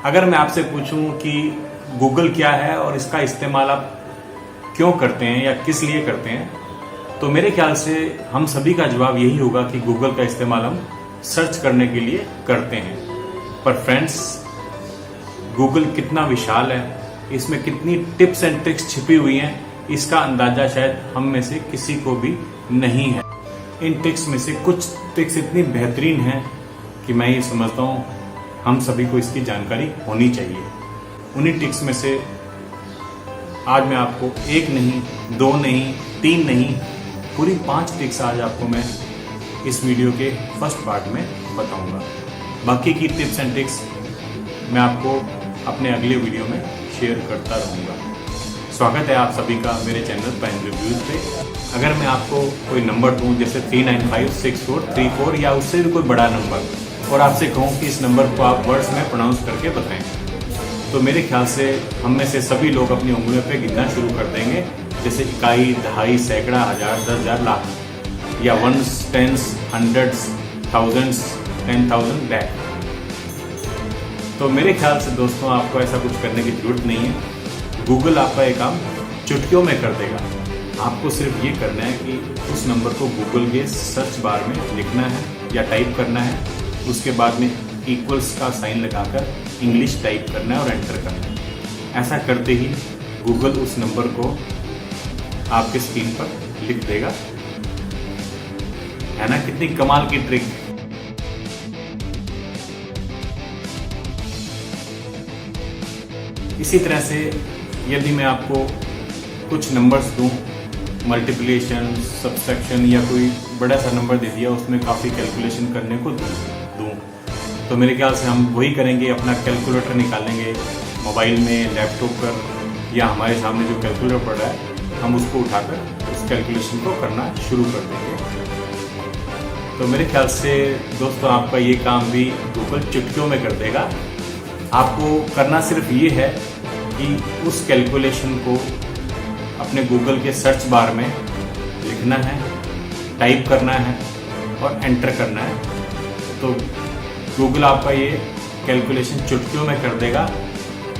अगर मैं आपसे पूछूं कि गूगल क्या है और इसका इस्तेमाल आप क्यों करते हैं या किस लिए करते हैं, तो मेरे ख्याल से हम सभी का जवाब यही होगा कि गूगल का इस्तेमाल हम सर्च करने के लिए करते हैं। पर फ्रेंड्स, गूगल कितना विशाल है, इसमें कितनी टिप्स एंड ट्रिक्स छिपी हुई हैं, इसका अंदाजा शायद हम में से किसी को भी नहीं है। इन ट्रिक्स में से कुछ ट्रिक्स इतनी बेहतरीन हैं कि मैं ये समझता हूँ हम सभी को इसकी जानकारी होनी चाहिए। उन्हीं ट्रिक्स में से आज मैं आपको एक नहीं, दो नहीं, तीन नहीं, पूरी 5 ट्रिक्स आज आपको मैं इस वीडियो के फर्स्ट पार्ट में बताऊंगा। बाकी की टिप्स एंड ट्रिक्स मैं आपको अपने अगले वीडियो में शेयर करता रहूंगा। स्वागत है आप सभी का मेरे चैनल प्राइम रिव्यूज पे। अगर मैं आपको कोई नंबर दूं जैसे 3956434 या उससे भी कोई बड़ा नंबर, और आपसे कहूं कि इस नंबर को आप वर्ड्स में प्रोनाउंस करके बताएं, तो मेरे ख्याल से हम में से सभी लोग अपनी उंगलियों पे गिनना शुरू कर देंगे, जैसे इकाई, दहाई, सैकड़ा, हजार, 10,000, लाख, या ones, tens, hundreds, thousands, 10,000, lakh. तो मेरे ख्याल से दोस्तों आपको ऐसा कुछ करने की जरूरत नहीं है। गूगल आपका ये काम चुटकियों में कर देगा। आपको सिर्फ ये करना है कि उस नंबर को गूगल के सर्च बार में लिखना है या टाइप करना है, उसके बाद में इक्वल्स का साइन लगाकर इंग्लिश टाइप करना है और एंटर करना है। ऐसा करते ही गूगल उस नंबर को आपके स्क्रीन पर लिख देगा। है ना कितनी कमाल की ट्रिक। इसी तरह से यदि मैं आपको कुछ नंबर्स दूं, मल्टीप्लिकेशन, सब्सट्रैक्शन या कोई बड़ा सा नंबर दे दिया, उसमें काफ़ी कैलकुलेशन करने को दूं, तो मेरे ख्याल से हम वही करेंगे। अपना कैलकुलेटर निकालेंगे मोबाइल में, लैपटॉप पर, या हमारे सामने जो कैलकुलेटर पड़ा है हम उसको उठाकर उस कैलकुलेशन को करना शुरू कर देंगे। तो मेरे ख्याल से दोस्तों आपका ये काम भी गूगल चुटकियों में कर देगा। आपको करना सिर्फ ये है कि उस कैलकुलेशन को अपने गूगल के सर्च बार में लिखना है, टाइप करना है और एंटर करना है। तो गूगल आपका ये कैलकुलेशन चुटकियों में कर देगा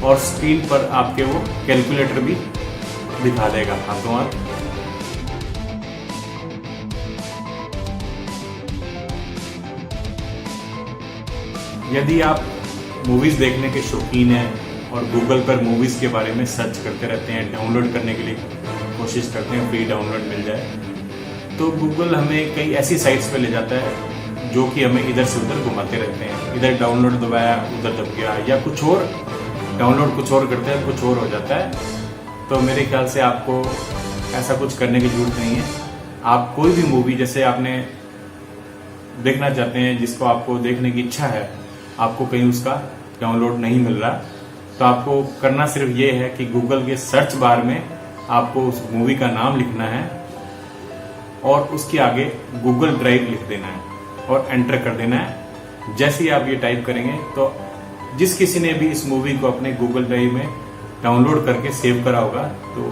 और स्क्रीन पर आपके वो कैलकुलेटर भी दिखा देगा हाथों हाथ। यदि आप मूवीज़ देखने के शौकीन हैं और गूगल पर मूवीज़ के बारे में सर्च करते रहते हैं, डाउनलोड करने के लिए कोशिश करते हैं फ्री डाउनलोड मिल जाए, तो गूगल हमें कई ऐसी साइट्स पे ले जाता है जो कि हमें इधर से उधर घुमाते रहते हैं। इधर डाउनलोड दबाया, उधर दब गया, या कुछ और डाउनलोड कुछ और करते हैं, कुछ और हो जाता है। तो मेरे ख्याल से आपको ऐसा कुछ करने की जरूरत नहीं है। आप कोई भी मूवी जैसे आपने देखना चाहते हैं, जिसको आपको देखने की इच्छा है, आपको कहीं उसका डाउनलोड नहीं मिल रहा, तो आपको करना सिर्फ ये है कि गूगल के सर्च बार में आपको उस मूवी का नाम लिखना है और उसके आगे गूगल ड्राइव लिख देना है और एंटर कर देना है। जैसे ही आप ये टाइप करेंगे तो जिस किसी ने भी इस मूवी को अपने गूगल ड्राइव में डाउनलोड करके सेव करा होगा, तो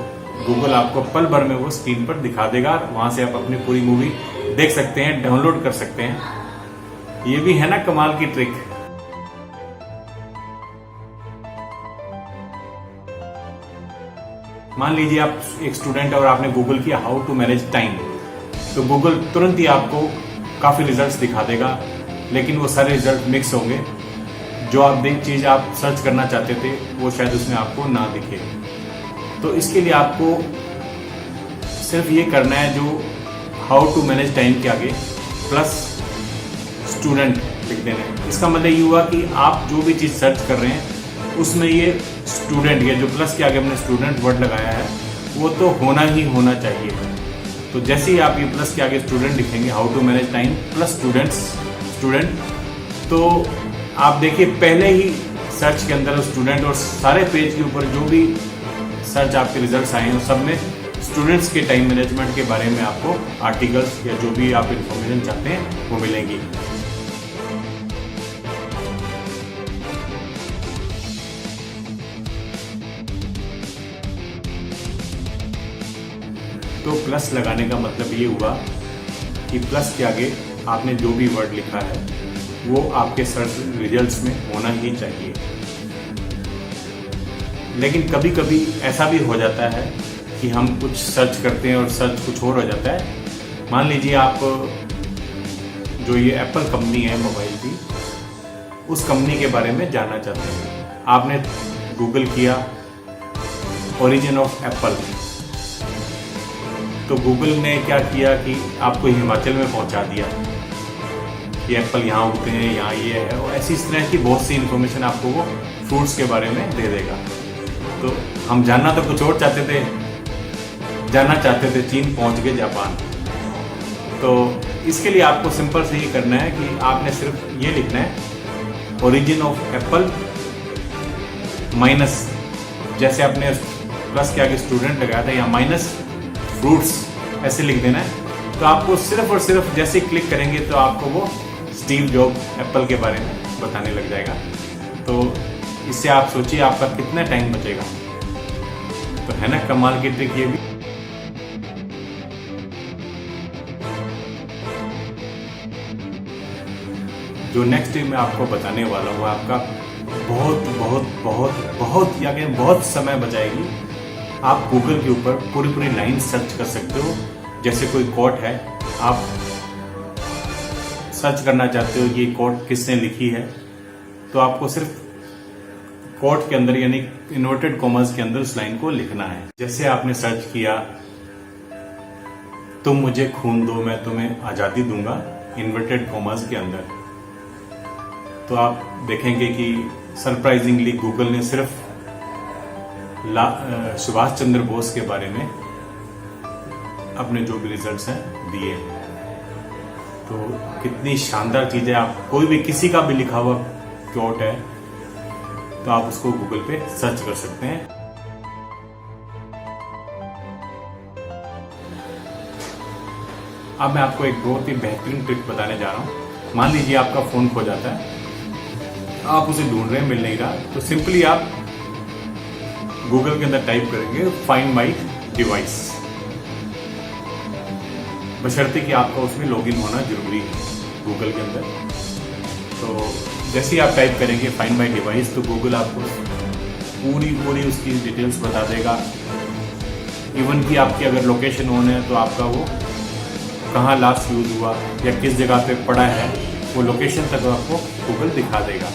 गूगल आपको पल भर में वो स्क्रीन पर दिखा देगा। वहां से आप अपनी पूरी मूवी देख सकते हैं, डाउनलोड कर सकते हैं। ये भी है ना कमाल की ट्रिक। मान लीजिए आप एक स्टूडेंट है और आपने गूगल किया हाउ टू मैनेज टाइम, तो गूगल तुरंत ही आपको काफ़ी रिजल्ट्स दिखा देगा, लेकिन वो सारे रिजल्ट मिक्स होंगे। जो आप चीज़ आप सर्च करना चाहते थे वो शायद उसमें आपको ना दिखे। तो इसके लिए आपको सिर्फ ये करना है, जो हाउ टू मैनेज टाइम के आगे प्लस स्टूडेंट लिख देना है। इसका मतलब ये हुआ कि आप जो भी चीज़ सर्च कर रहे हैं उसमें ये स्टूडेंट, या जो प्लस के आगे हमने स्टूडेंट वर्ड लगाया है, वो तो होना ही होना चाहिए। तो जैसे ही आप ये प्लस के आगे स्टूडेंट लिखेंगे, how to manage time plus student, तो आप देखिए पहले ही सर्च के अंदर स्टूडेंट और सारे पेज के ऊपर जो भी सर्च आपके रिजल्ट्स आए हैं सब में स्टूडेंट्स के टाइम मैनेजमेंट के बारे में आपको आर्टिकल्स या जो भी आप इंफॉर्मेशन चाहते हैं वो मिलेंगी। तो प्लस लगाने का मतलब ये हुआ कि प्लस के आगे आपने जो भी वर्ड लिखा है वो आपके सर्च रिजल्ट्स में होना ही चाहिए। लेकिन कभी कभी ऐसा भी हो जाता है कि हम कुछ सर्च करते हैं और सर्च कुछ और हो जाता है। मान लीजिए आप जो ये एप्पल कंपनी है मोबाइल की, उस कंपनी के बारे में जानना चाहते हैं। आपने गूगल किया ओरिजिन ऑफ एप्पल, तो गूगल ने क्या किया कि आपको हिमाचल में पहुंचा दिया कि एप्पल यहाँ उगते हैं, यहाँ ये है, और ऐसी इस तरह की बहुत सी इन्फॉर्मेशन आपको वो फ्रूट्स के बारे में दे देगा। तो हम जानना तो कुछ और चाहते थे, जानना चाहते थे चीन, पहुंच गए जापान। तो इसके लिए आपको सिंपल से ही करना है कि आपने सिर्फ ये लिखना है ओरिजिन ऑफ एप्पल माइनस, जैसे आपने प्लस के आगे स्टूडेंट लगाया था, या माइनस फ्रूट्स ऐसे लिख देना है। तो आपको सिर्फ और सिर्फ जैसे क्लिक करेंगे तो आपको वो स्टीव जॉब एप्पल के बारे में बताने लग जाएगा। तो इससे आप सोचिए आपका कितना टाइम बचेगा। तो है ना कमाल की ट्रिक ये भी। जो नेक्स्ट मैं आपको बताने वाला हूँ आपका बहुत बहुत बहुत बहुत या बहुत समय बचाएगी। आप गूगल के ऊपर पूरी पूरी लाइन सर्च कर सकते हो। जैसे कोई कोट है, आप सर्च करना चाहते हो ये कोट किसने लिखी है, तो आपको सिर्फ कोट के अंदर यानी इन्वर्टेड कॉमर्स के अंदर उस लाइन को लिखना है। जैसे आपने सर्च किया तुम मुझे खून दो मैं तुम्हें आजादी दूंगा इन्वर्टेड कॉमर्स के अंदर, तो आप देखेंगे कि सरप्राइजिंगली गूगल ने सिर्फ सुभाष चंद्र बोस के बारे में अपने जो भी रिजल्ट्स हैं दिए। तो कितनी शानदार चीज है। आप कोई भी किसी का भी लिखा हुआ कोट है तो आप उसको गूगल पे सर्च कर सकते हैं। अब मैं आपको एक बहुत ही बेहतरीन ट्रिक बताने जा रहा हूं। मान लीजिए आपका फोन खो जाता है, आप उसे ढूंढ रहे हैं, मिल नहीं रहा, तो सिंपली आप गूगल के अंदर टाइप करेंगे फाइंड माई डिवाइस, बशर्ते कि आपका उसमें लॉगिन होना जरूरी है गूगल के अंदर। तो जैसे ही आप टाइप करेंगे फाइंड माई डिवाइस, तो गूगल आपको पूरी उसकी डिटेल्स बता देगा। इवन कि आपकी अगर लोकेशन ऑन है तो आपका वो कहाँ लास्ट यूज हुआ या किस जगह पे पड़ा है, वो लोकेशन तक आपको गूगल दिखा देगा।